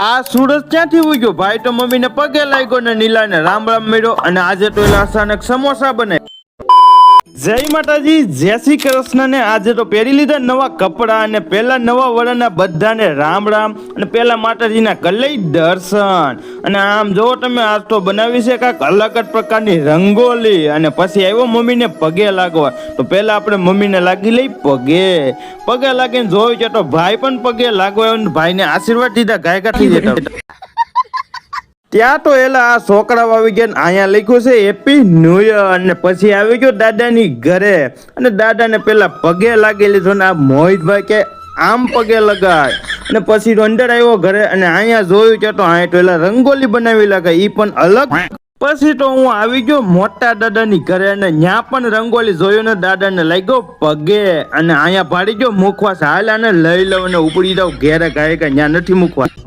આ સુરત ક્યાંથી ઉગ્યો? ભાઈ તો મમ્મીને પગે લાગ્યો ને નીલાને રામ રામ મળ્યો અને આજે તો એલા અચાનક સમોસા બને. જય માતાજી, જય શ્રી કૃષ્ણ ને આજે તો પહેરી લીધા નવા કપડા અને પેલા નવા વર્ષના બધાને રામ રામ અને પેલા માતાજીના કલઈ દર્શન. અને આમ જો તમે આજ તો બનાવી છે કાંઈક અલગ જ પ્રકારની રંગોલી અને પછી આવ્યો મમ્મીને પગે લાગવા. તો પેલા આપણે મમ્મીને લાગી લઈ પગે લાગીને જોયું છે તો ભાઈ પણ પગે લાગવા ભાઈને આશીર્વાદ દીધા ગાયકા થઈ જતા. ત્યાં તો એલા આ છોકરાઓ આવી ગયા, અહીંયા લખ્યું છે હેપી ન્યુ યર અને પછી આવી ગયો દાદાની ઘરે અને દાદાને પેલા પગે લાગી લીધો ને આ મોહિતભાઈ કે આમ પગે લગાય અને પછી તો અંદર આવ્યો ઘરે અને અહીંયા જોયું છે તો અહીંયા તો એલા રંગોલી બનાવી લગાય ઈ પણ અલગ. પછી તો હું આવી ગયો મોટા દાદાની ઘરે અને ત્યાં પણ રંગોલી જોયું ને દાદાને લાગ્યો પગે અને અહીંયા ભાડી ગયો મુખવાસ હાલ આને લઈ લઉં અને ઉપડી જાવ ઘેરે ગાય કે ત્યાં નથી મુખવાસ.